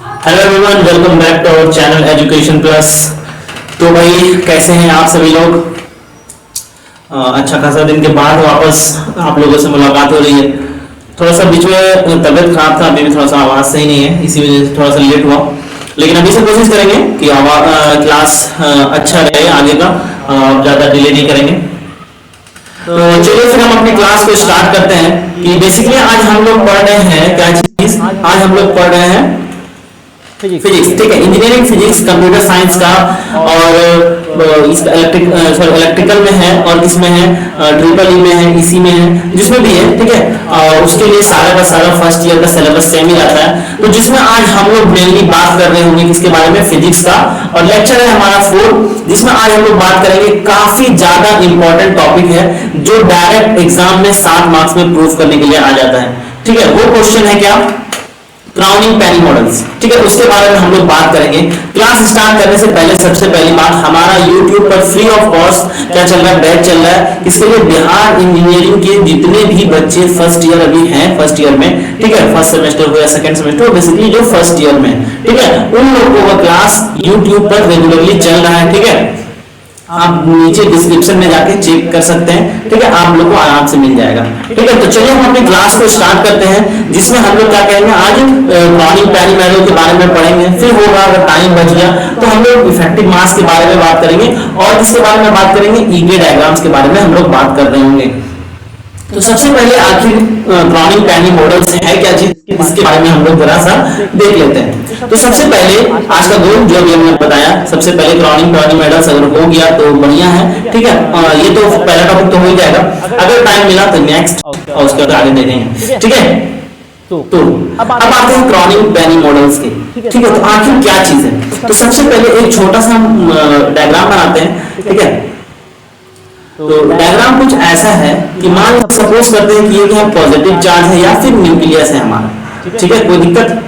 Hello everyone, welcome back to our channel education plus. तो भाई कैसे हैं आप सभी लोग? अच्छा खासा दिन के बाद वापस आप लोगों से मुलाकात हो रही है। थोड़ा सा बीच में तबीयत खराब था, अभी भी थोड़ा सा आवाज़ सही नहीं है, इसी वजह से थोड़ा सा लेट हुआ। लेकिन अभी से कोशिश करेंगे कि क्लास अच्छा रहे आगे का, ज़्यादा डिले नहीं करेंगे। तो चलिए फिर हम अपनी क्लास को स्टार्ट करते हैं कि बेसिकली आज हम लोग पढ़ रहे हैं क्या चीज़? आज हम लोग पढ़ रहे हैं फिजिक्स, ठीक है, इंजीनियरिंग फिजिक्स कंप्यूटर साइंस का। और इसका इलेक्ट्रिकल में है और इसमें है ट्रिपल ई में है, इसी में है, जिसमें भी है, ठीक है। और उसके लिए सारा का सारा फर्स्ट ईयर का सिलेबस सेम ही रहता है। तो जिसमें आज हम लोग मेनली बात कर रहे होंगे किसके बारे में? फिजिक्स का। और लेक्चर है हमारा 4, जिसमें आज हम लोग बात करेंगे काफी ज्यादा इंपॉर्टेंट टॉपिक है जो डायरेक्ट एग्जाम में 7 मार्क्स में प्रूफ करने के लिए आ जाता है, ठीक है। वो क्वेश्चन है क्या? क्राउनिंग पेनी मॉडल्स, ठीक है, उसके बारे में हम लोग बात करेंगे। क्लास स्टार्ट करने से पहले सबसे पहली बात, हमारा YouTube पर फ्री ऑफ कॉस्ट क्या चल रहा है? बैच चल रहा है। इसके लिए बिहार इंजीनियरिंग के जितने भी बच्चे फर्स्ट ईयर अभी हैं, फर्स्ट ईयर में, ठीक है, फर्स्ट सेमेस्टर हो या सेकंड सेमेस्टर हो, बेसिकली जो फर्स्ट ईयर में, ठीक है, उन लोगों का क्लास YouTube पर रेगुलरली चल रहा है, ठीक है। आप नीचे डिस्क्रिप्शन में जाके चेक कर सकते हैं, ठीक है, आप लोग को आराम से मिल जाएगा, ठीक है। तो चलिए हम अपनी क्लास को स्टार्ट करते हैं, जिसमें हम लोग क्या कहेंगे आज क्राउनिंग पेनी मॉडल के बारे में पढ़ेंगे। फिर होगा, अगर टाइम बच गया तो हम लोग इफेक्टिव मास के बारे में बात करेंगे, और किसके बारे में बात करेंगे? ईके डायग्राम्स के बारे में हम लोग बात कर रहे होंगे। तो सबसे पहले आखिर क्राउनिंग पेनी मॉडल से है क्या चीज, इसके बारे में हम लोग जरा सा देख लेते हैं। तो सबसे पहले आज का गोल जो अभी हमने बताया, सबसे पहले क्राउनिंग पेनी मॉडल्स अगर हो गया तो बढ़िया है, ठीक है। ये तो पहला टॉपिक तो हो ही जाएगा, अगर टाइम मिला तो नेक्स्ट और उसके बाद आगे देखेंगे, ठीक है। तो अब आते हैं क्राउनिंग पेनी मॉडल्स के, ठीक है। तो आखिर क्या चीज है? तो सबसे पहले एक छोटा सा डायग्राम बनाते हैं, ठीक है। तो डायग्राम कुछ ऐसा है कि मान सपोज करते हैं कि ये क्या पॉजिटिव चार्ज है या फिर न्यूक्लियस है हमारा, ठीक है, कोई दिक्कत?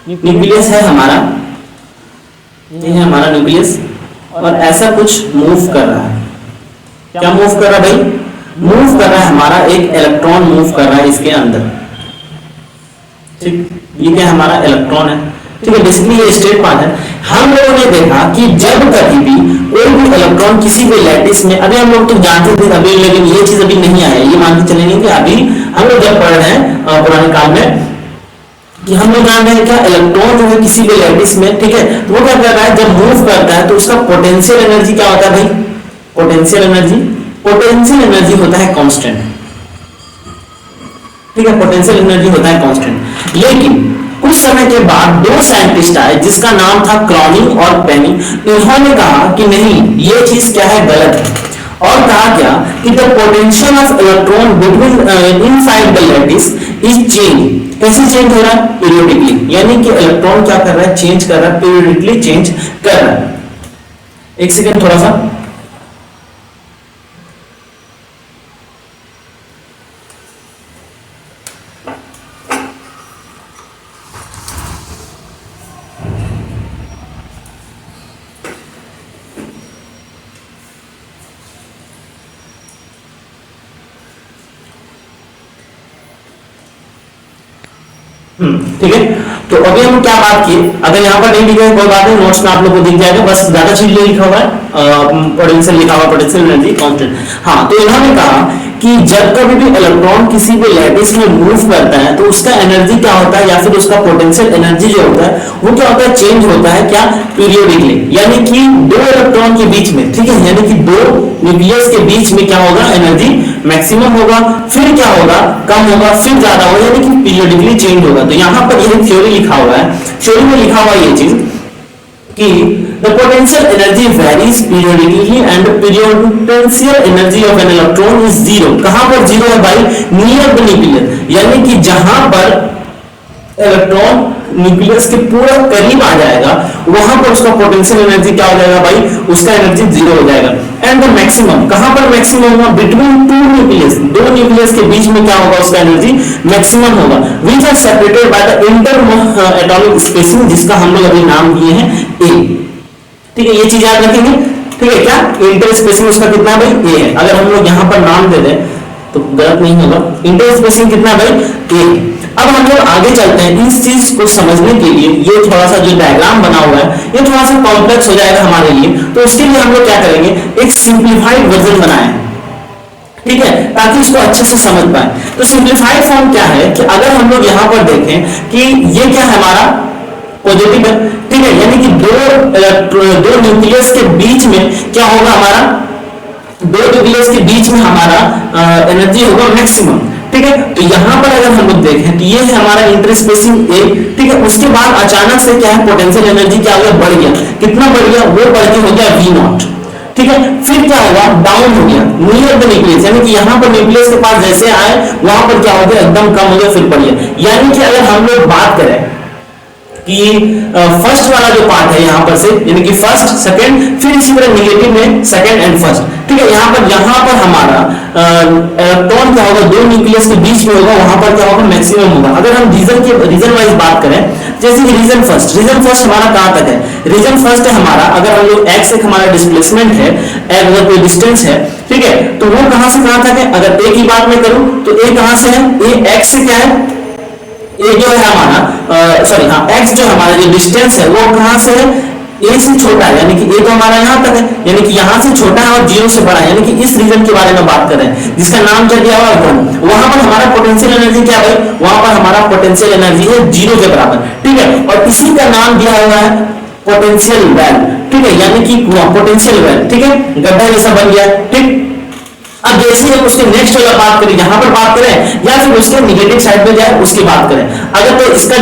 न्यूक्लियस है हमारा, ये है हमारा न्यूक्लियस, और ऐसा कुछ मूव कर रहा है। क्या मूव कर रहा है भाई? मूव कर रहा है हमारा एक इलेक्ट्रॉन मूव कर रहा है इसके अंदर, ठीक। ये क्या हमारा इलेक्ट्रॉन है, ठीक है, बेसिकली ये स्टेट पार्ट है। हम लोगों ने देखा कि जब कभी भी कोई भी इलेक्ट्रॉन किसी भी लैटिस में, अभी हम लोग तो जानते थे अभी, लेकिन ये चीज अभी नहीं आया, ये मान के चलेंगे कि अभी हम लोग जब पढ़ रहे हैं पुराने काल में, कि हम लोग जान रहे हैं क्या इलेक्ट्रॉन जो है किसी भी लैटिस में, ठीक है, तो वो क्या कर रहा है? जब मूव करता है तो उसका पोटेंशियल एनर्जी क्या होता है भाई? पोटेंशियल एनर्जी होता है कांस्टेंट, ठीक है, पोटेंशियल एनर्जी होता है कांस्टेंट। लेकिन कुछ समय के बाद 2 साइंटिस्ट आए जिसका नाम था क्राउनिंग और पेनी। इन्होंने कहा कि नहीं, ये चीज क्या है? गलत है। और कहा क्या कि the potential of electron between inside the lattice is change. कैसे चेंज हो रहा है? पीरियोडिकली, यानी कि इलेक्ट्रॉन क्या कर रहा है? चेंज कर रहा है, पीरियोडिकली चेंज कर रहा है। एक सेकेंड, थोड़ा सा ठीक है। तो अभी हम क्या बात की, अगर यहाँ पर नहीं लिखा है कोई बात नहीं, नोट्स में आप लोग को दिख जाएगा, बस ज्यादा चीज लिखा हुआ है, पोटेंशियल लिखा हुआ, पोटेंशियल एनर्जी कांस्टेंट। हाँ, तो इन्होंने कहा कि जब कभी भी इलेक्ट्रॉन किसी भी लैटिस में मूव करता है तो उसका एनर्जी क्या होता है, या फिर उसका पोटेंशियल एनर्जी जो होता है वो क्या होता है? चेंज होता है। क्या? पीरियोडिकली, यानी कि 2 इलेक्ट्रॉन के बीच में, ठीक है, यानी कि 2 न्यूक्लियस के बीच में क्या होगा? एनर्जी मैक्सिमम होगा, फिर क्या होगा? कम होगा, फिर ज्यादा होगा, यानी कि पीरियोडिकली चेंज होगा। तो यहाँ पर यह थ्योरी लिखा हुआ है, थ्योरी में लिखा हुआ ये चीज कि the potential energy varies periodically and potential energy of an electron is zero। कहां पर जीरो है भाई? नियर द न्यूक्लियस, यानी कि जहां पर इलेक्ट्रॉन न्यूक्लियस के पूरा करीब आ जाएगा वहां पर उसका पोटेंशियल एनर्जी क्या हो जाएगा भाई? उसका एनर्जी जीरो हो जाएगा। एंड द मैक्सिमम, कहां पर मैक्सिमम होगा? बिटवीन 2 न्यूक्लियस, 2 न्यूक्लियस के बीच में क्या होगा? उसका एनर्जी मैक्सिमम होगा। Which are separated by the inter atomic spacing, जिसका हम लोग अभी नाम दिए हैं ए, ठीक है, ये चीज याद रखेंगे, ठीक है। क्या इंटर स्पेसिंग उसका कितना भाई? ए है। अगर हम लोग यहां पर नाम दे दें तो गलत नहीं होगा। इंटर स्पेसिंग कितना भाई? ए। अब हम लोग आगे चलते हैं। इस चीज को समझने के लिए ये थोड़ा सा जो डायग्राम बना हुआ है ये थोड़ा सा कॉम्प्लेक्स हो जाएगा हमारे लिए, तो उसके लिए हम लोग क्या करेंगे, एक सिंप्लीफाइड वर्जन बनाए, ठीक है, ताकि इसको अच्छे से समझ पाए। तो सिंप्लीफाइड फॉर्म क्या है कि अगर हम लोग यहां पर देखें कि ये क्या है हमारा पॉजिटिव है, ठीक है, यानी कि दो न्यूक्लियस के बीच में क्या होगा हमारा, दो न्यूक्लियस के बीच में हमारा एनर्जी होगा मैक्सिमम, ठीक है। तो यहां पर अगर हम लोग देखें तो ये है हमारा इंटरस्पेसिंग ए, ठीक है। उसके बाद अचानक से क्या है, पोटेंशियल एनर्जी क्या हो गया, बढ़ गया, कितना बढ़ गया, वो बढ़ के हो गया वी नॉट, ठीक है। फिर क्या होगा, डाउन हो गया नियर द न्यूक्लियस, यानी कि यहां पर न्यूक्लियस के पास जैसे आए वहां पर क्या हो गया, एकदम कम हो गया, फिर बढ़ गया। यानी कि अगर हम लोग बात करें कि फर्स्ट वाला जो पार्ट है यहां पर से, यानी कि फर्स्ट सेकंड, फिर इसी तरह नेगेटिव में सेकंड एंड फर्स्ट, ठीक है। यहां पर हमारा इलेक्ट्रॉन क्या होगा, दो न्यूक्लियस के बीच में होगा, वहां पर क्या होगा, मैक्सिमम होगा। अगर हम रीजन वाइज बात करें, जैसे कि रीजन फर्स्ट हमारा कहां तक है, रीजन फर्स्ट है हमारा, अगर हम लोग एक्स एक हमारा डिस्प्लेसमेंट है, अगर कोई डिस्टेंस है, ठीक है, तो वो कहां से कहां तक है। अगर ए की बात मैं करूं तो ए कहां से है, ए एक्स से क्या है, ये जो है हमारा सॉरी हाँ एक्स जो हमारा जो डिस्टेंस है वो कहां से है, ए से छोटा है, यानी कि ए तो हमारा यहां तक है, यानी कि यहां से छोटा है और जीरो से बड़ा है, यानी कि इस रीजन के बारे में बात कर रहे हैं जिसका नाम क्या दिया हुआ है, वन। वहां पर हमारा पोटेंशियल एनर्जी क्या है, वहां पर हमारा पोटेंशियल एनर्जी है जीरो के बराबर, ठीक है। और इसी का नाम दिया हुआ है पोटेंशियल वेल, ठीक है, यानी कि पोटेंशियल वेल, ठीक है, गड्ढा जैसा बन गया, ठीक। अब जैसे हम उसके नेक्स्ट वाला बात करें, यहां पर बात करें या फिर उसके निगेटिव साइड पे जाए उसकी बात करें, अगर तो इसका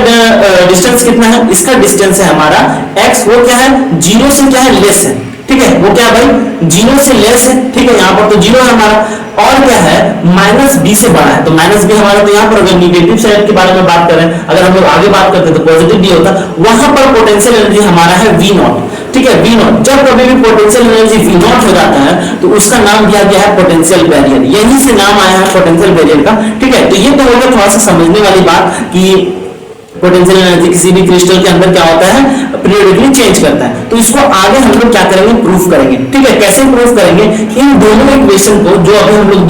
डिस्टेंस कितना है, इसका डिस्टेंस है हमारा x, वो क्या है, जीरो से क्या है, लेस है, ठीक है, वो क्या है भाई, जीरो से लेस है, ठीक है, यहां पर तो जीरो है हमारा, और क्या है, माइनस बी से बड़ा है, तो माइनस बी हमारा, तो यहां पर अगर निगेटिव साइड के बारे में बात करें, अगर हम लोग आगे बात करते तो पॉजिटिव बी होता, वहां पर पोटेंशियल एनर्जी हमारा है वी नॉट, ठीक है, वी नॉट। जब कभी भी पोटेंशियल एनर्जी वी नॉट हो जाता है तो उसका नाम दिया गया है पोटेंशियल बैरियर, यहीं से नाम आया है पोटेंशियल बैरियर का, ठीक है। तो ये तो हो गया थोड़ा सा समझने वाली बात कि पोटेंशियल एनर्जी किसी भी क्रिस्टल के अंदर क्या होता है, पीरियडिकली चेंज करता है। तो इसको आगे हम लोग क्या करेंगे, प्रूफ करेंगे, ठीक है। कैसे प्रूफ करेंगे, इन दोनों इक्वेशन को, जो अभी हम लोग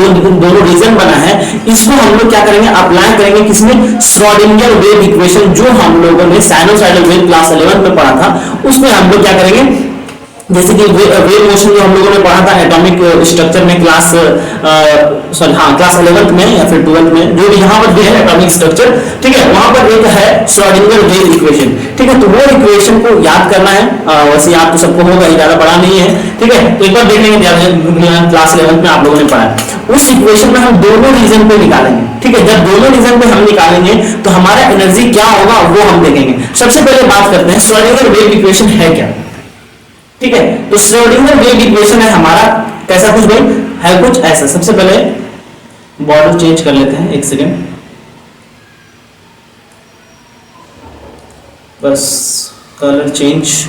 दोनों रीजन बना है, इसको हम लोग क्या करेंगे, अप्लाई करेंगे किसमें, श्रोडिंगर वेव इक्वेशन, जो हम लोगों ने साइनोसॉइडल वेव क्लास 11 में पढ़ा था, उसमें हम लोग क्या करेंगे, जैसे कि वेव मोशन जो हम लोगों ने पढ़ा था एटॉमिक स्ट्रक्चर में क्लास सॉरी हाँ क्लास 11th में या फिर 12th में, जो भी यहाँ पर भी है एटॉमिक स्ट्रक्चर, ठीक है, वहां पर एक है श्रोडिंगर वेव इक्वेशन, ठीक है। तो वो इक्वेशन को याद करना है, वैसे याद तो सबको होगा, ज्यादा बड़ा नहीं है, ठीक है। तो एक बार देख लेंगे, क्लास 11th में आप लोगों ने पढ़ा, उस इक्वेशन में हम दोनों रीजन पे निकालेंगे, ठीक है। जब दोनों रीजन पे हम निकालेंगे तो हमारा एनर्जी क्या होगा वो हम देखेंगे। सबसे पहले बात करते हैं श्रोडिंगर वेव इक्वेशन है क्या, ठीक है। तो श्रोडिंगर वेव इक्वेशन है हमारा कैसा कुछ भाई, है कुछ ऐसा। सबसे पहले बॉर्डर चेंज कर लेते हैं, एक सेकेंड, बस कलर चेंज,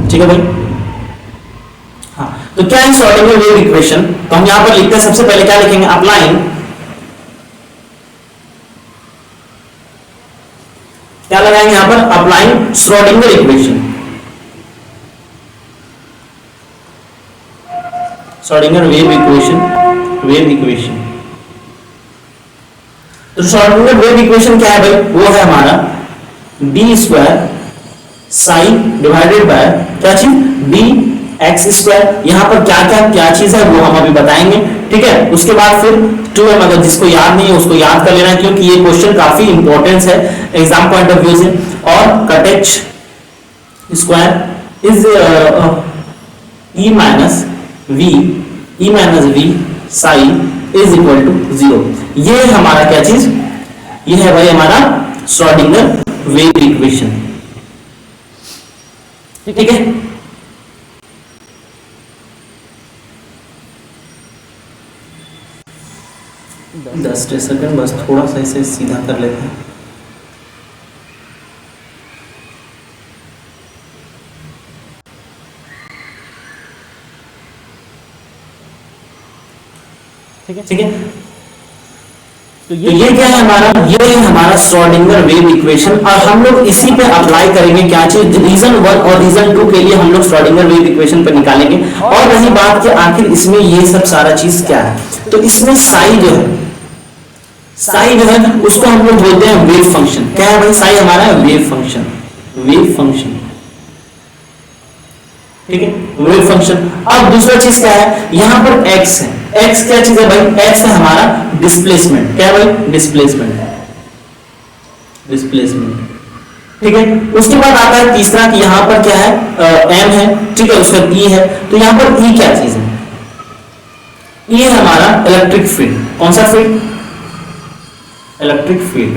ठीक है भाई। हाँ, तो क्या है श्रोडिंगर वेव इक्वेशन, तो हम यहां पर लिखते हैं, सबसे पहले क्या लिखेंगे, अप्लाइंग, क्या लगाएंगे यहां पर, applying Schrodinger equation, Schrodinger wave equation. तो श्रोडिंगर वेव इक्वेशन क्या है भाई, वो है हमारा B square sine divided by क्या चीज, बी एक्स स्क्वायर। यहां पर क्या चीज है वो हम अभी बताएंगे, ठीक है। उसके बाद फिर 2m, अगर जिसको याद नहीं है उसको याद कर लेना, क्योंकि ये क्वेश्चन काफी इंपॉर्टेंस है एग्जाम पॉइंट ऑफ व्यू से। और cut H square is E minus V sine is equal to 0। ये हमारा क्या चीज, ये है भाई हमारा श्रोडिंगर वेव इक्वेशन, ठीक है। दस सेकंड बस थोड़ा सा इसे सीधा कर लेते हैं। ठीक है, तो ये क्या है हमारा, ये है हमारा श्रोडिंगर वेव इक्वेशन। और हम लोग इसी पे अप्लाई करेंगे क्या चीज, रीजन 1 और रीजन 2 के लिए हम लोग श्रोडिंगर वेव इक्वेशन पे निकालेंगे। और रही बात कि आखिर इसमें ये सब सारा चीज क्या है, तो इसमें साई जो है, साई जो है उसको हम लोग बोलते हैं वेव फंक्शन। क्या है भाई, साई हमारा वेव फंक्शन, वेव फंक्शन, ठीक है, वेव फंक्शन। अब दूसरा चीज क्या है, यहां पर x है, x क्या चीज है भाई, x है हमारा डिस्प्लेसमेंट। क्या है भाई, डिस्प्लेसमेंट, डिस्प्लेसमेंट, ठीक है। उसके बाद आता है तीसरा कि यहां पर क्या है, m है, ठीक है, उसका e है। तो यहां पर e क्या चीज है, e है हमारा इलेक्ट्रिक फील्ड। कौन सा field, electric field,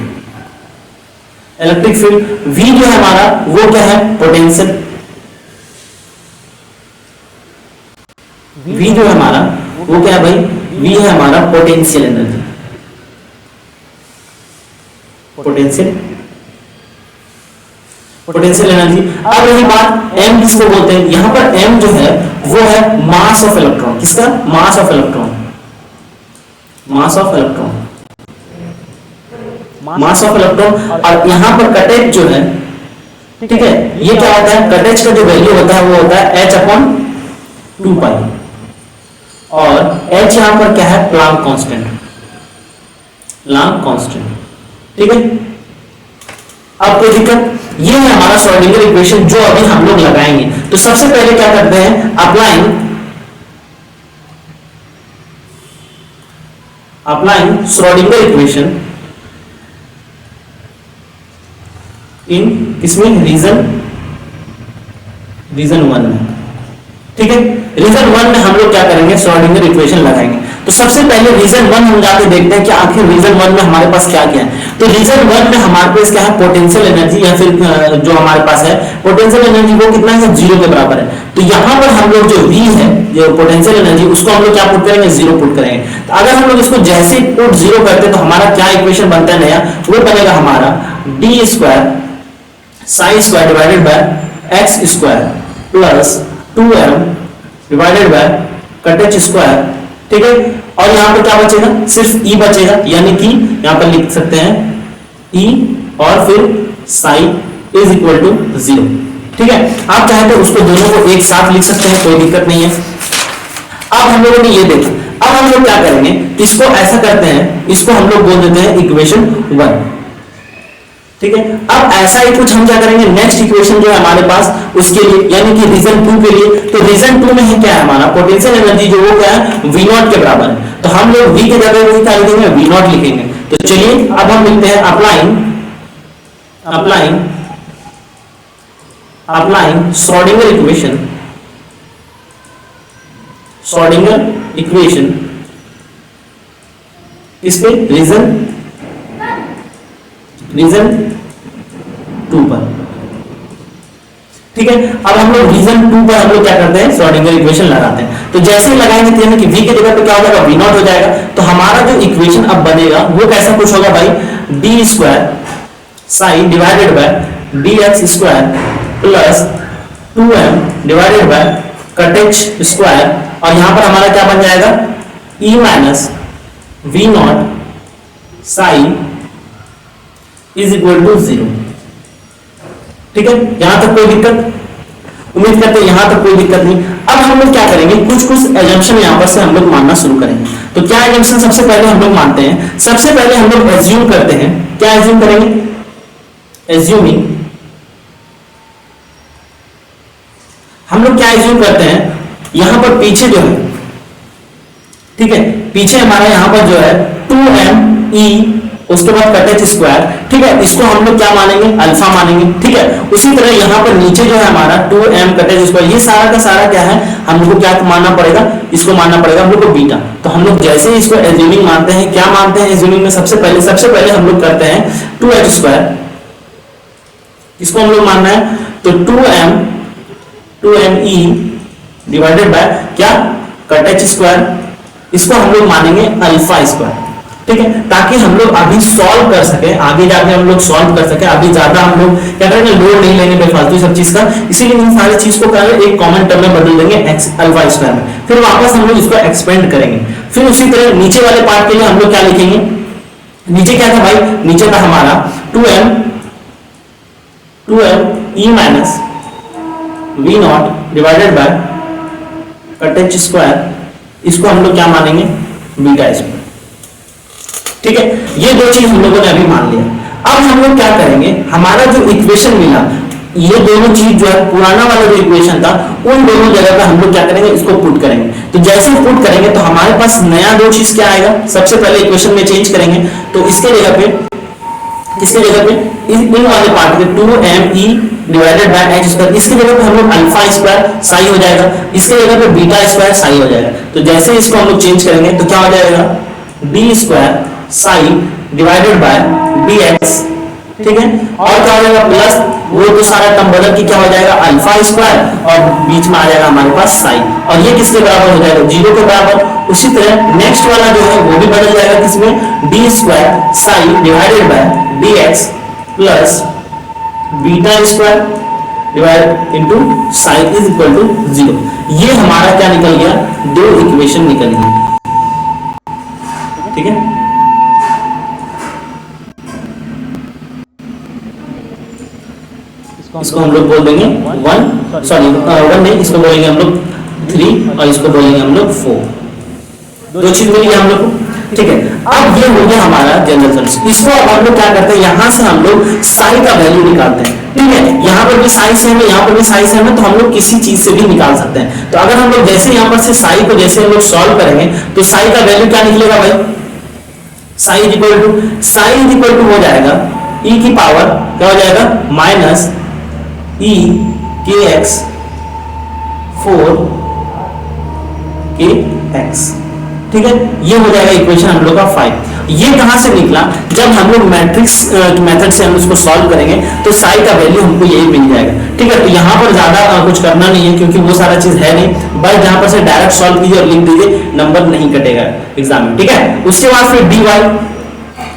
electric field. v जो है हमारा वो क्या है, पोटेंशियल, v जो है हमारा वो क्या है भाई, v है हमारा potential energy, potential, potential energy. अब रही बात m किसको बोलते हैं, यहां पर m जो है वो है मास ऑफ इलेक्ट्रॉन। किसका, mass of electron, mass of electron, mass of electron. और यहां पर कटेज जो है, ठीक है, ये क्या होता है, कटेज का जो वैल्यू होता है वो होता है h/2π। और h यहां पर क्या है, प्लांक कांस्टेंट, प्लांक कांस्टेंट, ठीक है। अब कोई दिक्कत, ये है हमारा श्रोडिंगर इक्वेशन जो अभी हम लोग लगाएंगे। तो सबसे पहले क्या करते हैं, अप्लाइंग श्रोडिंगर इक्वेशन इन इसमें रीजन 1 में, ठीक है। रीजन 1 में हम लोग क्या करेंगे, श्रोडिंगर इक्वेशन लगाएंगे। तो सबसे पहले रीजन 1 हम जाके देखते हैं कि आखिर रीजन 1 में हमारे पास क्या क्या है। तो रीजन 1 में हमारे पास क्या है, पोटेंशियल एनर्जी, या फिर जो हमारे पास है पोटेंशियल एनर्जी वो कितना है, 0 के बराबर है। तो यहां पर हम लोग जो v है, जो पोटेंशियल एनर्जी, उसको हम लोग क्या पुट करेंगे, 0 पुट करेंगे। तो अगर हम लोग इसको जैसे ही पुट 0 करते हैं तो हमारा क्या इक्वेशन बनता है नया, वो बनेगा हमारा d² Sai square divided bye x square plus 2m divided by cut h square, ठीक है। और यहां पर क्या बचेगा, सिर्फ e बचेगा, यानी कि यहां पर लिख सकते हैं e और फिर साई इज इक्वल टू 0, ठीक है। आप चाहे तो उसको दोनों को एक साथ लिख सकते हैं, कोई दिक्कत नहीं है। अब हम लोगों ने ये देखा, अब हम लोग क्या करेंगे, इसको ऐसा करते हैं, इसको हम लोग बोल देते हैं इक्वेशन 1, ठीक है। अब ऐसा ही कुछ हम क्या करेंगे, नेक्स्ट इक्वेशन जो है हमारे पास उसके लिए, यानी कि रीजन 2 के लिए। तो रीजन 2 में है क्या है हमारा, पोटेंशियल एनर्जी जो वो क्या है, v0 के बराबर है। तो हम लोग v के जगह क्या लिखेंगे, v0 लिखेंगे। तो चलिए अब हम लिखते हैं अप्लाइंग श्रोडिंगर इक्वेशन इस पे रीजन 2 पर, ठीक है। अब हम लोग रीजन 2 पर हम लोग क्या करते हैं, श्रोडिंगर इक्वेशन लगाते हैं। तो जैसे ही लगाएंगे तो यानी कि v के जगह पे क्या हो जाएगा, v0 हो जाएगा। तो हमारा जो इक्वेशन अब बनेगा वो कैसा कुछ होगा भाई, d² psi divided by dx square plus 2m divided by cut h square. और यहां पर हमारा क्या बन जाएगा, e minus v0 psi is equal to 0, ठीक है। यहां तक कोई दिक्कत, उम्मीद करते हैं यहां तक कोई दिक्कत नहीं। अब हम लोग क्या करेंगे, कुछ एजम्पशन यहां पर से हम लोग मानना शुरू करेंगे। तो क्या एजम्पशन सबसे पहले हम लोग मानते हैं, सबसे पहले हम लोग एज्यूम करते हैं, क्या एज्यूम करेंगे, एज्यूमिंग, हम लोग क्या एज्यूम करते हैं, यहां पर पीछे जो है, ठीक है, पीछे हमारा यहां पर जो है 2me उसके बाद कट h स्क्वायर, ठीक है, इसको हम लोग क्या मानेंगे, अल्फा मानेंगे, ठीक है। उसी तरह यहां पर नीचे जो है हमारा 2m कट h स्क्वायर, ये सारा का सारा क्या है, हम लोग को क्या मानना पड़ेगा, इसको मानना पड़ेगा हम लोग को बीटा। तो हम लोग जैसे ही इसको एज्यूमिंग मानते हैं, क्या मानते हैं एज्यूमिंग में, सबसे पहले हम लोग करते हैं 2h स्क्वायर, इसको हम लोग मानना है। तो 2me डिवाइडेड बाय क्या, कट h स्क्वायर, इसको हम लोग मानेंगे अल्फा स्क्वायर, ठीक है। ताकि हम लोग अभी सॉल्व कर सके, आगे जाके हम लोग सॉल्व कर सके, अभी ज्यादा हम लोग क्या करेंगे, लोड नहीं लेंगे बेफालतू सब चीज का। इसीलिए इन सारी चीज को एक कॉमन टर्म में बदल देंगे अल्फा स्क्वायर में, फिर वापस हम लोग इसको एक्सपेंड करेंगे। फिर उसी तरह नीचे वाले पार्ट के लिए हम लोग क्या लिखेंगे, नीचे क्या था भाई, नीचे था हमारा 2m e minus V naught divided by cut H square, इसको हम लोग क्या मानेंगे, बीटा स्क्वायर। ठीक है, ये दो चीज हम लोगों ने अभी मान लिया। अब हम लोग क्या करेंगे, हमारा जो इक्वेशन मिला, ये दोनों चीज जो है, पुराना वाला जो इक्वेशन था, उन दोनों जगह पे हम लोग क्या करेंगे, इसको पुट करेंगे। तो जैसे पुट करेंगे तो हमारे पास नया दो चीज क्या आएगा, सबसे पहले इक्वेशन में चेंज करेंगे, तो इसके जगह पे इन वाले पार्ट पे 2me divided by H square, इसकी जगह पे हम लोग अल्फा स्क्वायर साई हो जाएगा, इसके जगह पे बीटा स्क्वायर साई हो जाएगा। तो जैसे इसको हम लोग चेंज करेंगे तो क्या हो जाएगा, D square psi divided by dx। ठीक है, और क्या हो जाएगा, प्लस वो तो सारा टर्म बदल के क्या हो जाएगा, अल्फा स्क्वायर, और बीच में आ जाएगा हमारे पास साई, और ये किसके बराबर हो जाएगा, 0 के बराबर। उसी तरह नेक्स्ट वाला जो है वो भी बदल जाएगा, किसमें, D square psi divided by dx plus beta square divide into psi is equal to 0। ये हमारा क्या निकल गया, दो इक्वेशन निकल गई। ठीक है, इसको हम लोग बोल देंगे वन नहीं, इसको बोलेंगे हम लोग 3 और इसको बोलेंगे हम लोग 4। दो चीज मिली हम लोग को। ठीक है, अब ये हो गया हमारा जनरल सोल्यूशन। इसको अब हम लोग क्या करते हैं, यहां से हम लोग साई का वैल्यू निकालते हैं। ठीक है, यहाँ पर भी साई सेम है, यहाँ पर भी साई सेम है, तो हम लोग किसी चीज से भी निकाल सकते हैं। तो अगर हम लोग जैसे यहाँ पर से साई को जैसे हम लोग सॉल्व करेंगे तो साई का वैल्यू क्या निकलेगा भाई, साई इज इक्वल टू हो जाएगा e की पावर क्या हो जाएगा, माइनस e के एक्स 4 के एक्स। ठीक है, ये हो जाएगा इक्वेशन हम लोग का 5। ये कहां से निकला, जब हम लोग मैट्रिक्स मेथड से हम इसको सॉल्व करेंगे तो साई का वैल्यू हमको यही मिल जाएगा। ठीक है, तो यहाँ पर ज्यादा कुछ करना नहीं है क्योंकि वो सारा चीज है नहीं, बस जहां पर से डायरेक्ट सॉल्व कीजिए और लिख दीजिए, नंबर नहीं कटेगा एग्जाम में। ठीक है, उसके बाद फिर dy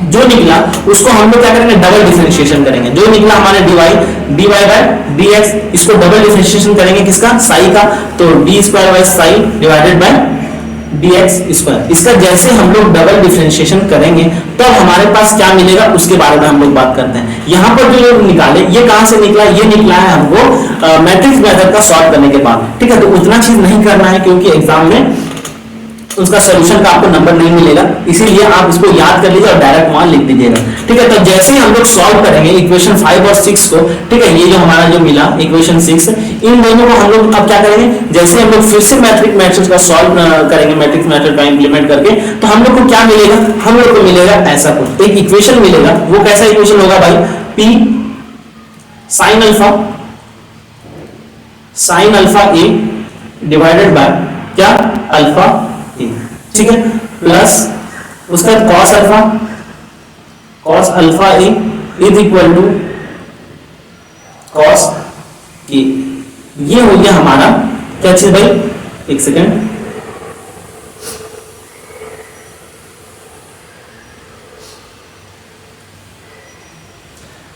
जो निकला उसको हम लोग क्या करेंगे, डबल डिफरेंशिएशन करेंगे। जो निकला हमारे dy बाय dx, इसको डबल डिफरेंशिएशन करेंगे किसका, साई का, तो d square by Sai divided by dx square. इसका जैसे हम लोग डबल डिफरेंशिएशन करेंगे तब हमारे पास क्या मिलेगा उसके बारे में हम लोग बात करते हैं। यहाँ पर जो लोग निकाले, ये कहां से निकला, ये निकला है हमको मैट्रिक्स मेथड का सॉल्व करने के बाद। ठीक है, तो उतना चीज नहीं करना है क्योंकि एग्जाम में उसका सॉल्यूशन का आपको नंबर नहीं मिलेगा, इसीलिए आप इसको याद कर लीजिए और डायरेक्ट वहां लिख दीजिएगा। ठीक है, तो जैसे ही हम लोग सॉल्व करेंगे इक्वेशन 5 और 6 को, ठीक है, ये जो हमारा जो मिला इक्वेशन 6, इन दोनों को हम लोग अब क्या करेंगे, जैसे हम लोग फिर से मैट्रिक्स मेथड का सॉल्व करेंगे, मैट्रिक्स मेथड का इंप्लीमेंट करके, तो हम लोग को क्या मिलेगा, हम लोग को मिलेगा ऐसा कुछ एक इक्वेशन मिलेगा। वो कैसा इक्वेशन होगा भाई, p sine alpha a divided by क्या, अल्फा a। ठीक है, प्लस उसका cos alpha a is equal to cos k। ये हो गया हमारा क्या चीज भाई, एक सेकेंड,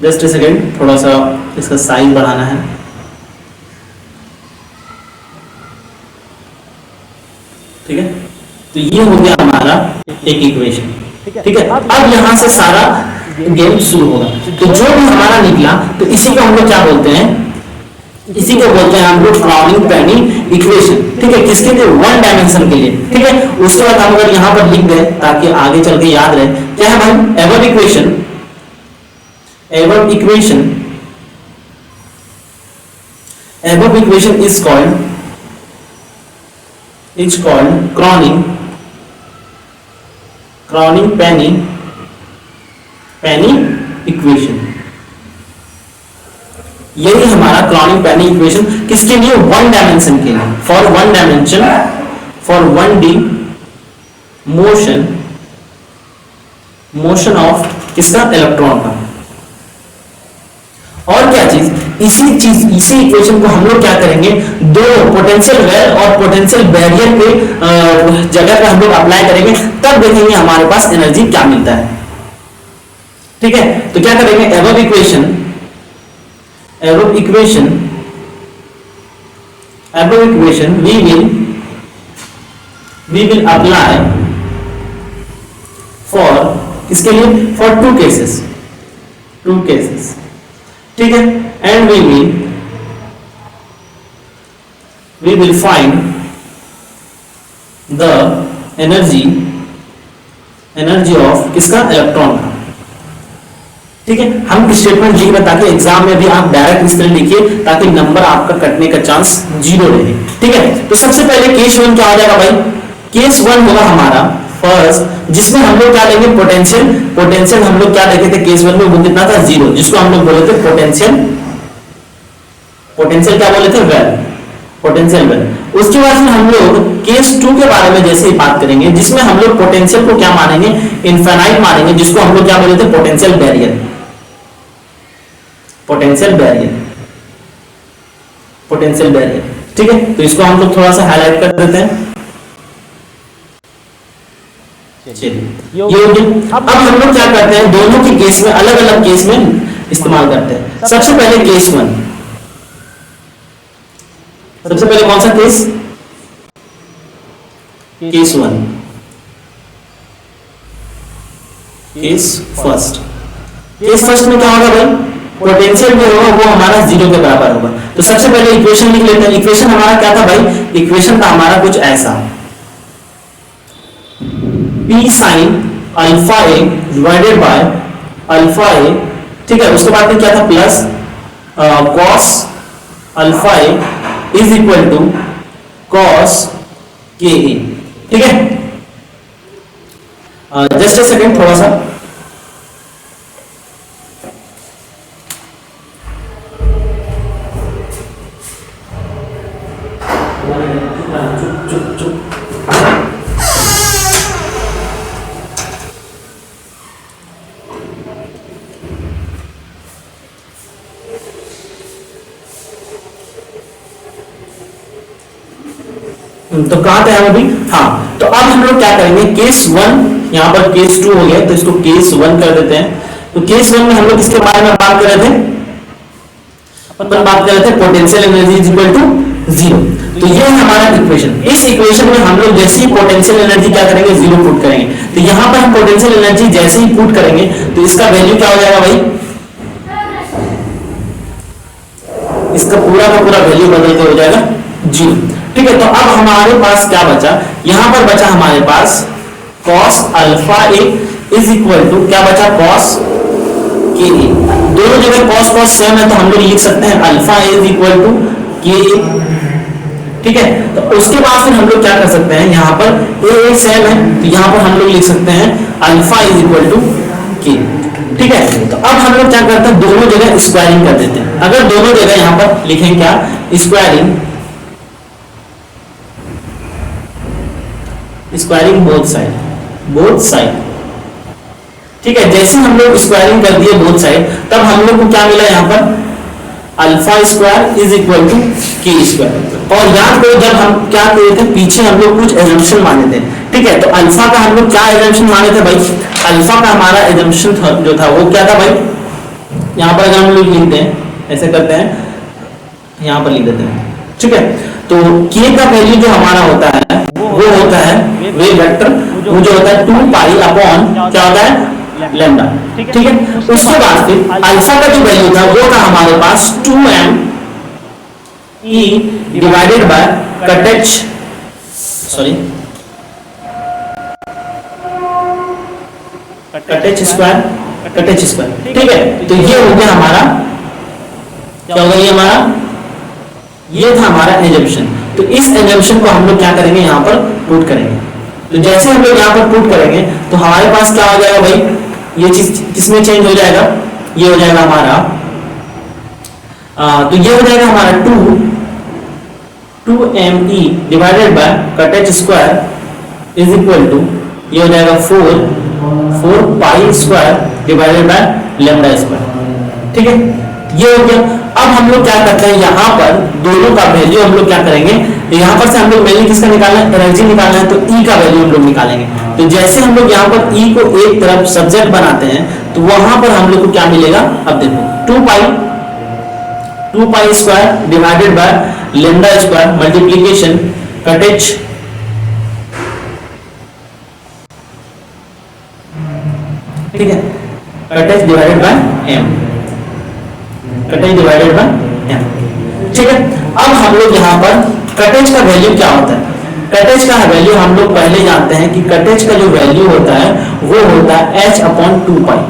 जस्ट ए सेकेंड, थोड़ा सा इसका साइज बढ़ाना है। ठीक है, तो ये हो गया हमारा एक इक्वेशन। ठीक है, अब यहां से सारा गेम शुरू होगा। तो जो भी हमारा निकला तो इसी को हम लोग क्या बोलते हैं, इसी को बोलते हैं हम लोग क्राउनिंग पेनी इक्वेशन। ठीक है, किसके लिए, वन डायमेंशन के लिए। ठीक है, उसके बाद हम अगर यहां पर लिख दें ताकि आगे चल के याद रहे, क्या है भाई, ever equation is called crowning penny equation। यही हमारा crowning penny equation किसके लिए, वन डायमेंशन के लिए, for one dimension, for 1D motion of किसका, इलेक्ट्रॉन का। और क्या चीज, इसी इक्वेशन को हम लोग क्या करेंगे, दो पोटेंशियल वेल और पोटेंशियल बैरियर के जगह पे हम लोग अप्लाई करेंगे, तब देखेंगे हमारे पास एनर्जी क्या मिलता है। ठीक है, तो क्या करेंगे, above equation we will apply for किसके लिए? फॉर टू केसेस, ठीक है। And we will find the energy of किसका? इलेक्ट्रॉन का, ठीक है। हम स्टेटमेंट लिख रहे ताकि एग्जाम में भी आप डायरेक्ट इस तरह लिखिए ताकि नंबर आपका कटने का चांस 0 रहे, ठीक है। तो सबसे पहले केस 1 क्या हो जाएगा भाई? केस 1 होगा हमारा फर्स्ट, जिसमें हम लोग क्या लेंगे? पोटेंशियल हम लोग क्या देखे थे केस 1 में? वो कितना था? 0, जिसको हम लोग बोले थे पोटेंशियल क्या बोले थे? Potential well. उसके बाद फिर हम लोग केस 2 के बारे में जैसे ही बात करेंगे, जिसमें हम लोग पोटेंशियल को क्या मानेंगे? इनफाइनाइट मानेंगे, जिसको हम लोग क्या बोले थे? पोटेंशियल बैरियर, ठीक है। तो इसको हम लोग थोड़ा सा हाईलाइट कर देते हैं। चलिए, ये हो गया। अब हम लोग क्या करते हैं? दोनों के केस में अलग अलग केस में इस्तेमाल करते हैं। सबसे पहले केस 1, सबसे पहले कौन सा केस? केस 1, केस फर्स्ट में क्या होगा भाई? पोटेंशियल जो होगा वो हमारा 0 के बराबर होगा। तो सबसे पहले इक्वेशन लिख लेते हैं। इक्वेशन हमारा क्या था भाई? इक्वेशन था हमारा कुछ ऐसा, P sin alpha A divided by alpha A, ठीक है। उसके बाद में क्या था? Plus cos alpha A is equal to cos के ए, ठीक है। जस्ट अ सेकेंड, थोड़ा सा तो कहां पे हम अभी? हाँ, तो अब हम लोग क्या करेंगे? केस 1 यहां पर केस 2 हो गया, तो इसको केस 1 कर देते हैं। तो केस 1 में हम लोग किसके बारे में बात कर रहे थे? अपन बात कर रहे थे potential energy is equal to 0। तो ये है हमारा इक्वेशन। इस इक्वेशन में हम लोग जैसे ही पोटेंशियल एनर्जी क्या करेंगे? 0 पुट करेंगे। तो यहां पर हम पोटेंशियल एनर्जी जैसे ही पुट करेंगे तो इसका वैल्यू क्या हो जाएगा भाई? इसका पूरा का पूरा वैल्यू बदल के हो जाएगा 0, ठीक है। तो अब हमारे पास क्या बचा? यहां पर बचा हमारे पास cos alpha A is equal to क्या बचा? cos के ए। दोनों जगह cos सेम है तो हम लोग लिख सकते हैं alpha A is equal to K A, ठीक है। तो उसके बाद फिर हम लोग क्या कर सकते हैं? यहां पर ए सेम है तो यहां पर हम लोग लिख सकते हैं अल्फा इज इक्वल टू के, ठीक है। तो अब हम लोग क्या करते हैं? दोनों जगह स्क्वायरिंग कर देते हैं। अगर दोनों जगह यहां पर लिखें क्या? स्क्वायरिंग बोथ साइड, ठीक है। जैसे हम लोग स्क्वायरिंग कर दिए बोथ साइड, तब हम लोग को क्या मिला? यहां पर alpha square is equal to K square. और याद करो जब हम क्या किए थे? पीछे हम लोग कुछ एजम्पशन माने थे, ठीक है। तो अल्फा का हम लोग क्या एजम्पशन माने थे भाई? अल्फा का हमारा एजम्पशन जो था वो क्या था भाई? यहां पर अगर हम लोग लिखते हैं, ऐसे करते हैं, यहां पर लिख देते हैं, ठीक है। तो के का वैल्यू जो हमारा होता है वो होता है वेव वेक्टर, वो जो होता है 2 पाई अपॉन क्या होता है? लैम्डा, ठीक है। उसके बाद फिर अल्फा का जो वैल्यू था वो था हमारे पास 2m e divided by cut h, sorry cut h square, ठीक है। तो ये हो गया हमारा, क्या होगा ये हमारा? ये था हमारा एजम्पशन। तो इस एजम्पशन को हम लोग क्या करेंगे? यहाँ पर पुट करेंगे। तो जैसे हम लोग यहाँ पर पुट करेंगे तो हमारे पास क्या हो जाएगा भाई? ये चीज किसमें चेंज हो जाएगा? ये हो जाएगा हमारा तो ये हो जाएगा हमारा 2me divided by cut h square is equal to ये हो जाएगा 4 pi square divided by lambda square, ठीक है। ये हो गया। अब हम लोग क्या करते हैं? यहाँ पर दोनों का वैल्यू हम लोग क्या करेंगे? यहाँ पर से हम लोग वैल्यू किसका निकालना है? एनर्जी निकालना है, तो E का वैल्यू हम लोग निकालेंगे। तो जैसे हम लोग यहाँ पर E को एक तरफ सब्जेक्ट बनाते हैं तो वहां पर हम लोग को क्या मिलेगा? अब देखो 2 pi square divided by lambda square multiplication cut h ठीक है, cut H divided by M, cut H divided by M. ठीक है, अब हम लोग यहाँ पर कट एच का वैल्यू क्या होता है, कट एच का वैल्यू हम लोग पहले जानते हैं कि कट एच का जो वैल्यू होता है वो होता है h अपॉन 2 पाई।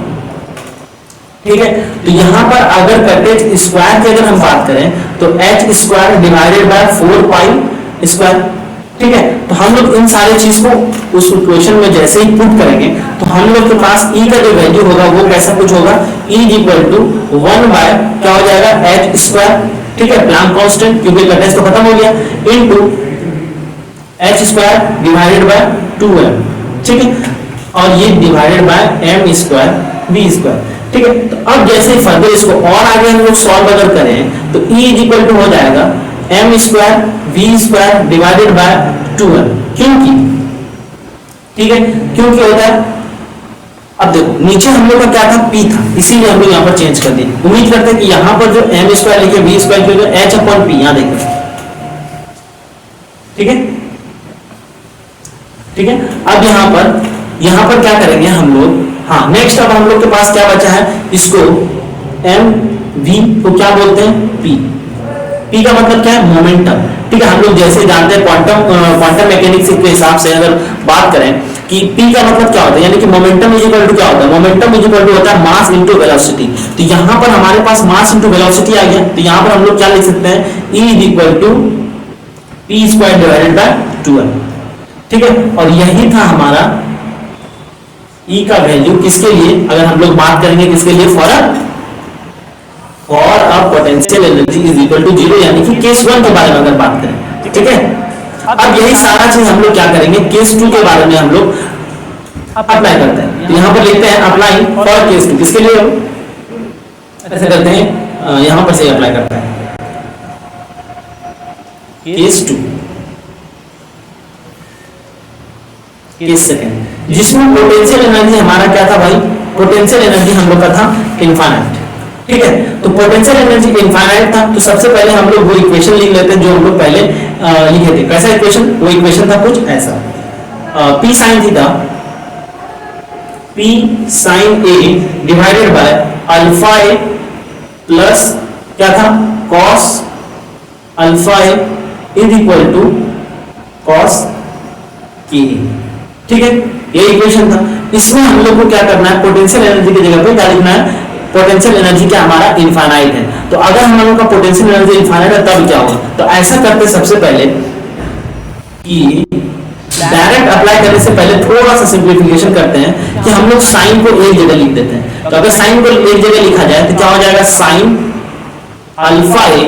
ठीक है, तो यहाँ पर अगर कट एच स्क्वायर की अगर हम बात करें तो h square divided bye 4 pi square. ठीक है, तो हम लोग इन सारी चीज को उस इक्वेशन में जैसे ही पुट करेंगे तो हम लोग के पास e का जो वैल्यू होगा वो कैसा कुछ होगा, e इक्वल टू 1 बाय क्या हो जाएगा h स्क्वायर। ठीक है, प्लैंक कांस्टेंट क्योंकि कट एच तो खत्म हो गया, into h square divided by 2m। ठीक है, और ये divided by m square v square. ठीक है, तो अब जैसे फर्दर इसको और आगे हम लोग सॉल्व अगर करें तो e इक्वल टू हो जाएगा m square v square divided by 2m, क्योंकि ठीक है क्योंकि होता है, अब देखो नीचे हम लोग का क्या था p था, इसीलिए हम लोग यहाँ पर चेंज कर दिए। उम्मीद करते हैं कि यहाँ पर जो m स्क्वायर लिखे v स्क्वायर क्योंकि h अपॉन p, यहाँ देखो। ठीक है, ठीक है, अब यहाँ पर क्या करेंगे हम लोग, हाँ नेक्स्ट अब हम लोग के पास क्या बचा है, इसको एम वी को क्या बोलते हैं, पी। पी का मतलब क्या है, मोमेंटम। ठीक है, हम लोग जैसे जानते हैं क्वांटम मैकेनिक्स के हिसाब से अगर बात करें कि पी का मतलब क्या होता है, यानी कि मोमेंटम इज इक्वल टू क्या होता है, मोमेंटम इज इक्वल टू होता है मास इनटू वेलोसिटी। तो यहाँ पर हमारे पास मास इनटू वेलोसिटी आ गया, तो यहाँ पर हम लोग क्या लिख सकते हैं, E is equal to P square divided by 2m। ठीक है, और यही था हमारा E का वैल्यू किसके लिए, अगर हम लोग बात करेंगे किसके लिए, for a potential energy is equal to 0, यानी कि केस 1 के बारे में अगर बात करें। ठीक है, अब यही सारा चीज हम लोग क्या करेंगे, केस 2 के बारे में हम लोग अप्लाई करते हैं। तो यहाँ पर लिखते हैं अप्लाई फॉर केस 2, किसके लिए ऐसे करते हैं, यहाँ पर से अप्लाई करते हैं केस 2, केस सेकंड, जिसमें पोटेंशियल एनर्जी हमारा क्या था भाई, पोटेंशियल एनर्जी हम लोग का था इनफाइनाइट। ठीक है, तो पोटेंशियल एनर्जी इनफाइनाइट था, तो सबसे पहले हम लोग वो इक्वेशन लिख लेते हैं जो हम लोग पहले लिखे थे। कैसा इक्वेशन, वो इक्वेशन था कुछ ऐसा, P sin theta, P sin A divided by alpha A plus क्या था, cos alpha A is equal to cos K। ठीक है, ये इक्वेशन था। इसमें हम लोग को क्या करना है, पोटेंशियल एनर्जी की जगह पे क्या लिखना है, पोटेंशियल एनर्जी क्या हमारा इनफाइनाइट है। तो अगर हम लोगों का पोटेंशियल एनर्जी इनफाइनाइट है तब क्या होगा, तो ऐसा करते सबसे पहले कि डायरेक्ट अप्लाई करने से पहले थोड़ा सा सिंप्लीफिकेशन करते हैं कि हम लोग साइन को एक जगह लिख देते हैं। तो अगर साइन को एक जगह लिखा जाए तो क्या हो जाएगा, साइन अल्फा ए,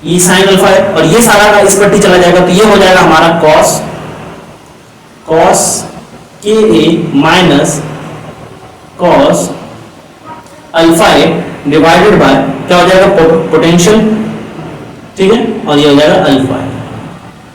ये साइन अल्फा है और ये सारा का इस पट्टी चला जाएगा, तो ये हो जाएगा हमारा cos के A minus cos alpha A divided by क्या हो जाएगा, पोटेंशियल। ठीक है, और ये हो जाएगा अल्फा ए।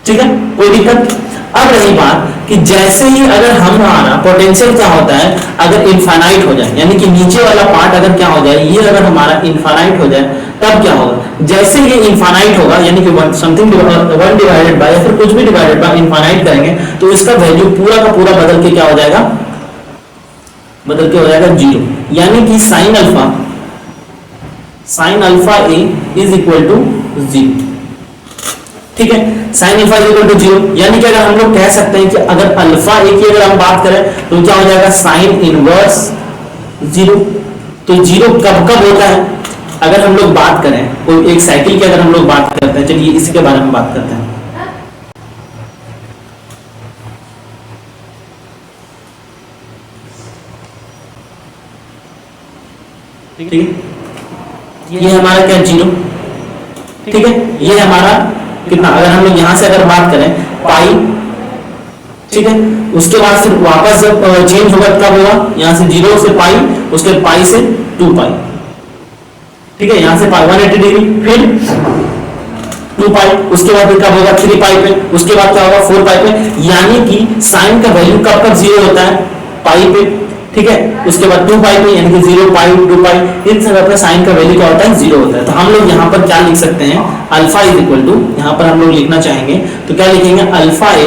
ठीक है, कोई दिक्कत। अब रही बात कि जैसे ही अगर हमारा पोटेंशियल क्या होता है, अगर इनफाइनाइट हो जाए, यानी कि नीचे वाला पार्ट अगर क्या हो जाए, ये अगर हमारा इनफाइनाइट हो जाए तब क्या होगा, जैसे ये इनफाइनाइट होगा यानी कि समथिंग 1 डिवाइडेड बाय या फिर कुछ भी डिवाइडेड बाय इनफाइनाइट करेंगे तो इसका वैल्यू पूरा का पूरा बदल के क्या हो जाएगा, बदल के हो जाएगा 0, यानी कि sine alpha A is equal to 0। ठीक है, sine alpha is equal to 0, यानी कि अगर हम लोग कह सकते हैं कि अगर अल्फा ए की अगर हम बात करें तो क्या हो जाएगा, साइन इनवर्स 0। तो 0 कब कब होता है, अगर हम लोग बात करें कोई एक साइकिल की अगर हम लोग बात करते हैं, चलिए इसी के बारे में बात करते हैं। ठीक है, ये हमारा क्या 0। ठीक है, ये हमारा कितना, अगर हम लोग यहां से अगर बात करें पाई। ठीक है, उसके बाद फिर वापस जब चेंज होगा कब होगा, यहां से 0 से पाई, उसके पाई से 2 पाई। ठीक है, यहां से 180 डिग्री, फिर 2 पाई, उसके बाद कब होगा 3 पाई पे, उसके बाद क्या होगा 4 पाई पे, यानी कि साइन का वैल्यू कब कब 0 होता है, पाई पे। ठीक है, उसके बाद 2 पाई पे, यानी कि 0 पाई 2 पाई, इस जगह पे साइन का वैल्यू क्या होता है, 0 होता है। तो हम लोग यहाँ पर क्या लिख सकते हैं, अल्फा इज इक्वल टू, यहाँ पर हम लोग लिखना चाहेंगे तो क्या लिखेंगे, अल्फा ए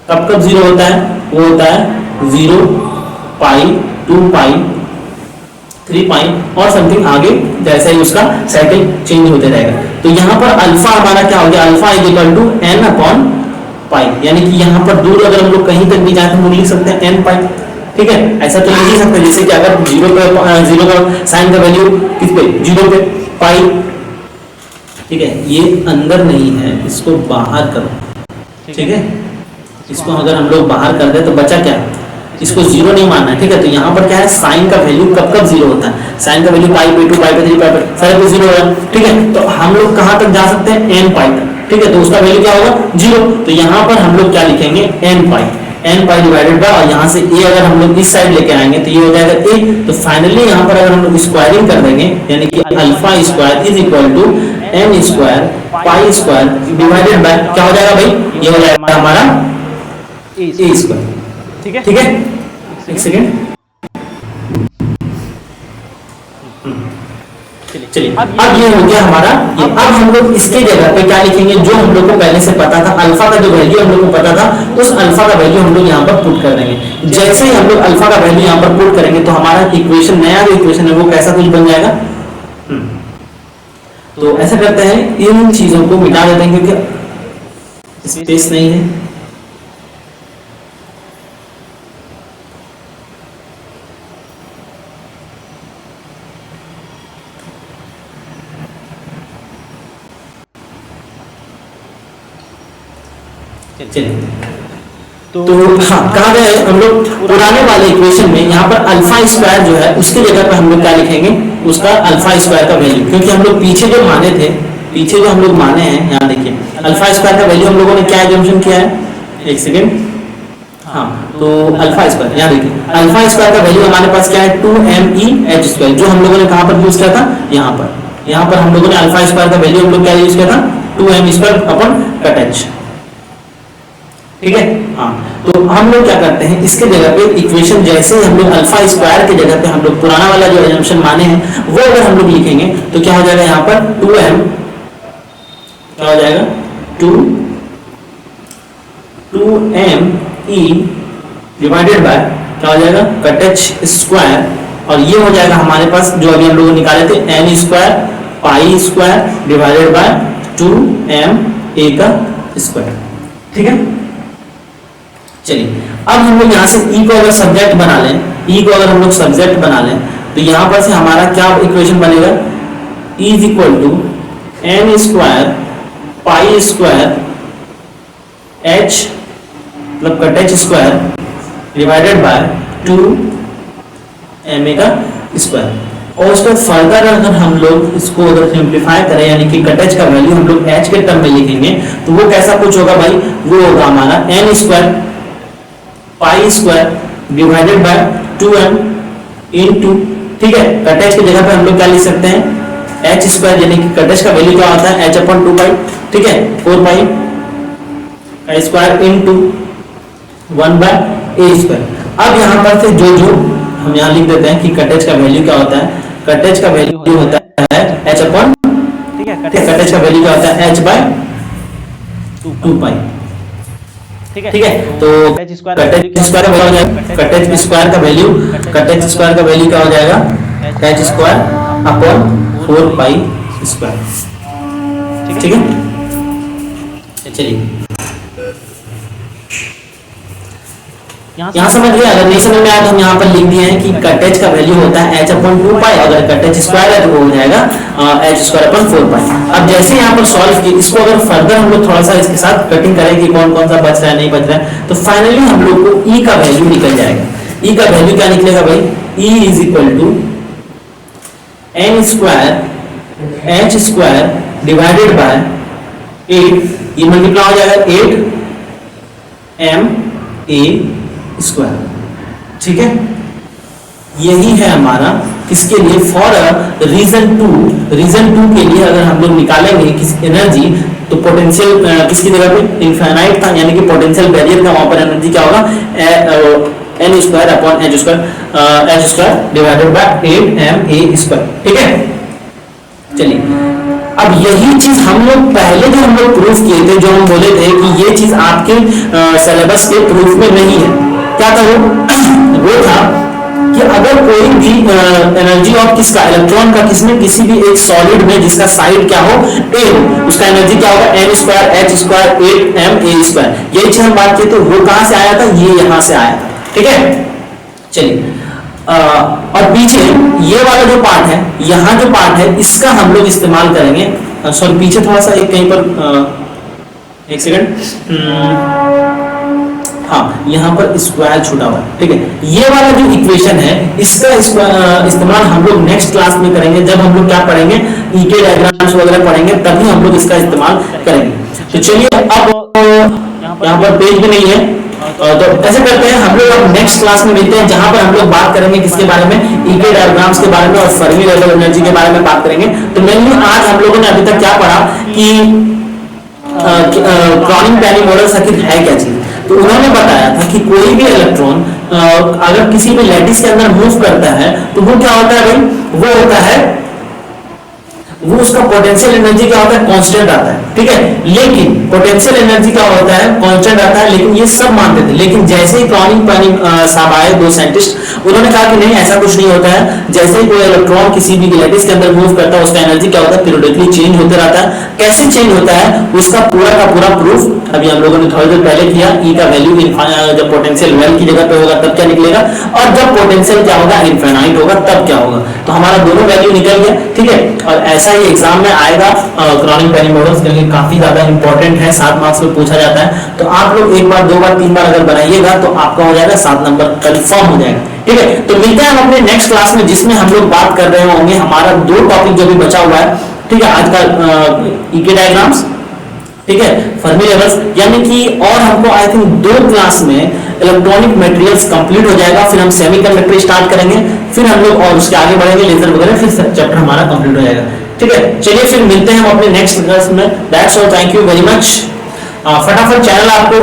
कब कब 0 होता है, वो होता है 0 पाई, 2 पाई, 3 पाई और समथिंग आगे जैसे ही उसका साइकिल चेंज होते रहेगा। तो यहाँ पर अल्फा हमारा क्या हो गया, alpha is equal to N upon pi, यानी कि यहाँ पर दूर अगर हम लोग कहीं तक भी जाए तो हम लिख सकते हैं एन पाई। ठीक है, ऐसा तो नहीं लिख सकते जैसे कि अगर जीरो का साइन का वैल्यू किस पे, 0 पे, पाई। ठीक है, ये अंदर नहीं है, इसको बाहर करो। ठीक है, इसको अगर हम लोग बाहर कर दे तो बचा क्या, इसको 0 नहीं मानना है। ठीक है, तो यहाँ पर क्या है, साइन का वैल्यू कब कब 0 होता है, साइन का वैल्यू पाई पे 2 पाई पे 3 पाई पे सारे पे 0 होगा। ठीक है, तो हम लोग कहाँ तक जा सकते हैं, एन पाई तक। ठीक है, तो उसका वैल्यू क्या होगा, 0। तो यहाँ पर हम लोग क्या लिखेंगे, N pi, N pi divided by, और यहाँ से ए अगर हम लोग इस साइड लेके आएंगे तो ये हो जाएगा ए। तो फाइनली यहाँ पर अगर हम लोग स्क्वायरिंग कर देंगे, यानी कि alpha square is equal to N square pi square divided by क्या हो जाएगा भाई, ये हो जाएगा हमारा ए स्क्वायर। ठीक है, ठीक है, एक सेकेंड, चलिए अब ये हो गया हमारा ये। अब हम लोग इसके जगह पे क्या लिखेंगे, जो हम लोग को पहले से पता था, अल्फा का जो वैल्यू हम लोग को पता था, उस अल्फा का वैल्यू हम लोग यहाँ पर पुट कर देंगे। जैसे ही हम लोग अल्फा का वैल्यू यहाँ पर पुट करेंगे तो हमारा इक्वेशन, नया जो इक्वेशन है वो कैसा कुछ बन जाएगा। तो ऐसा करते हैं, इन चीजों को मिटा देते हैं क्योंकि स्पेस नहीं है। तो हाँ, कहा गया है हम लोग पुराने वाले इक्वेशन में यहाँ पर अल्फा स्क्वायर जो है उसके जगह पर हम लोग क्या लिखेंगे, उसका अल्फा स्क्वायर का वैल्यू, क्योंकि हम लोग पीछे जो माने थे, पीछे जो हम लोग माने हैं, यहाँ देखिए अल्फा स्क्वायर का वैल्यू हम लोगों ने क्या एजम्पशन किया है, एक सेकेंड, हाँ, तो अल्फा स्क्वायर, यहाँ देखिए अल्फा स्क्वायर का वैल्यू हमारे पास क्या है, 2meh स्क्वायर, जो हम लोगों ने कहाँ पर यूज किया था, यहाँ पर हम लोगों ने अल्फा स्क्वायर का वैल्यू हम लोग क्या यूज किया था, 2m square upon cut h। ठीक है, हाँ, तो हम लोग क्या करते हैं, इसके जगह पे इक्वेशन जैसे हम लोग अल्फा स्क्वायर के जगह पे हम लोग पुराना वाला जो एजम्पशन माने हैं वो अगर हम लोग लिखेंगे तो क्या हो जाएगा, यहाँ पर 2m क्या हो जाएगा, 2me डिवाइडेड बाय क्या हो जाएगा, कट h स्क्वायर, और ये हो जाएगा हमारे पास जो अभी हम लोग निकाले थे, n square pi square divided by 2ma का स्क्वायर। ठीक है, चलिए अब हम लोग यहाँ से e को अगर सब्जेक्ट बना लें, e को अगर हम लोग सब्जेक्ट बना लें तो यहाँ पर से हमारा क्या इक्वेशन बनेगा, e is equal to N square pi square h मतलब cut h square divided by 2ma का स्क्वायर। और उसको फर्दर अगर हम लोग इसको अगर सिंप्लीफाई करें, यानी कि कट h का वैल्यू हम लोग h के टर्म में लिखेंगे तो वो कैसा कुछ होगा भाई, वो होगा हमारा n square pi square divided by 2m into, ठीक है, कट h की जगह पे हम लोग क्या लिख सकते हैं, h स्क्वायर, यानी कि कट h का वैल्यू क्या होता है, h अपॉन 2 पाई, ठीक है, 4 पाई का square into 1 by a square. अब यहाँ पर से जो हम यहाँ लिख देते हैं कि कट h का वैल्यू क्या होता है, कट h का वैल्यू होता है h अपॉन, ठीक है, कट h का वैल्यू क्या होता है, h बाय 2 पाई। ठीक है, तो कट h स्क्वायर का वैल्यू, कट h स्क्वायर का वैल्यू, कट h स्क्वायर का वैल्यू क्या हो जाएगा, h square upon 4 pi square. ठीक है, चलिए यहाँ समझ गया, अगर नहीं समझ में आया तो हम यहाँ पर लिख दिए हैं कि कट h का वैल्यू होता है h अपॉन 2 पाई, अगर कट h स्क्वायर है तो वो हो जाएगा h स्क्वायर अपॉन 4 पाई। अब जैसे यहाँ पर सॉल्व किए, इसको अगर फर्दर हम लोग थोड़ा सा इसके साथ कटिंग करें कि कौन कौन सा बच रहा है नहीं बच रहा है, तो फाइनली हम लोग को e का वैल्यू निकल जाएगा। e का वैल्यू क्या निकलेगा भाई, e is equal to n square h square divided by 8, ये मल्टीप्लाई हो जाएगा 8ma स्क्वायर। ठीक है, यही है हमारा किसके लिए, फॉर रीजन 2, रीजन 2 के लिए अगर हम लोग निकालेंगे किस एनर्जी, तो पोटेंशियल किसकी जगह पे इनफाइनाइट था, यानी कि पोटेंशियल बैरियर का, वहां पर एनर्जी क्या होगा, n square upon h square divided bye 8ma square. ठीक है, चलिए अब यही चीज हम लोग पहले जो हम लोग प्रूफ किए थे, जो हम बोले थे कि ये चीज आपके सिलेबस के प्रूफ में नहीं है, क्या था वो था कि अगर कोई भी एनर्जी ऑफ किसका इलेक्ट्रॉन का किसमें किसी भी एक सॉलिड में जिसका साइड क्या हो ए हो, उसका एनर्जी क्या होगा m square h square 8m a square. यही चीज हम बात की तो वो कहां से आया था, ये यहां से आया था, ठीक है। चलिए और पीछे ये वाला जो पार्ट है, यहां जो पार्ट है इसका हम लोग इस्तेमाल करेंगे, सॉरी पीछे थोड़ा सा एक कहीं पर एक सेकंड, हाँ यहाँ पर स्क्वायर छूटा हुआ है, ठीक है। ये वाला जो इक्वेशन है इसका इस्तेमाल हम लोग नेक्स्ट क्लास में करेंगे, जब हम लोग क्या पढ़ेंगे ईके डायग्राम्स वगैरह पढ़ेंगे तभी हम लोग इसका इस्तेमाल करेंगे। तो चलिए अब यहाँ पर पेज भी नहीं है, तो कैसे करते हैं हम लोग अब नेक्स्ट क्लास में मिलते हैं, जहां पर हम लोग बात करेंगे किसके बारे में, ईके डायग्राम्स के बारे में और फर्मी लेवल एनर्जी के बारे में बात करेंगे। तो मेनली आज हम लोगों ने अभी तक क्या पढ़ा कि क्रॉनिक-पेनी मॉडल आखिर है क्या चीज। तो उन्होंने बताया था कि कोई भी इलेक्ट्रॉन अगर किसी भी लैटिस के अंदर मूव करता है तो वो क्या होता है भाई, वो होता है, वो उसका पोटेंशियल एनर्जी क्या होता है, कांस्टेंट आता है, ठीक है। लेकिन पोटेंशियल एनर्जी क्या होता है, कांस्टेंट आता है, लेकिन ये सब मानते थे। लेकिन जैसे ही क्रॉनिक-पेनी साहब आए, दो साइंटिस्ट, उन्होंने कहा कि नहीं ऐसा कुछ नहीं होता है, जैसे ही कोई इलेक्ट्रॉन किसी भी लैटिस के अंदर मूव करता है उसका एनर्जी क्या होता है, पीरियडिकली चेंज होते रहता है। कैसे चेंज होता है उसका पूरा का पूरा प्रूफ अभी हम लोगों ने थोड़ी देर पहले किया। ई का वैल्यू जब पोटेंशियल वेल की जगह पे होगा तब क्या निकलेगा, और जब पोटेंशियल क्या होगा, इनफिनाइट होगा, तब क्या होगा। तो हमारा दोनों वैल्यू निकल गया, ठीक है। और ऐसा ही एग्जाम में आएगा क्रॉनिक-पेनी मॉडल्स, क्योंकि काफी ज्यादा इंपॉर्टेंट है, 7 मार्क्स में पूछा जाता है। तो आप लोग एक बार, दो बार, 3 बार अगर बनाइएगा तो आपका हो जाएगा 7 नंबर कंफर्म हो जाएगा, ठीक है। तो मिलते हैं हम अपने नेक्स्ट क्लास में, जिसमें हम लोग बात कर रहे होंगे हमारा 2 टॉपिक जो भी बचा हुआ है, ठीक है। आज का ईके डायग्राम्स, ठीक है, फर्मी लेवल्स, यानी कि और हमको आई थिंक 2 क्लास में इलेक्ट्रॉनिक मटेरियल्स कंप्लीट हो जाएगा। फिर हम सेमीकंडक्टर स्टार्ट करेंगे, फिर हम लोग और उसके आगे बढ़ेंगे, लेजर वगैरह, फिर चैप्टर हमारा कंप्लीट हो जाएगा, ठीक है। चलिए फिर मिलते हैं हम अपने नेक्स्ट क्लास में। That's all, thank you very much. फटाफट चैनल आपको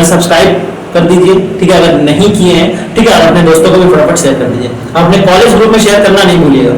सब्सक्राइब कर दीजिए, ठीक है, अगर नहीं किए हैं, ठीक है। और अपने दोस्तों को भी फटाफट शेयर कर दीजिए, अपने कॉलेज ग्रुप में शेयर करना नहीं भूलिएगा।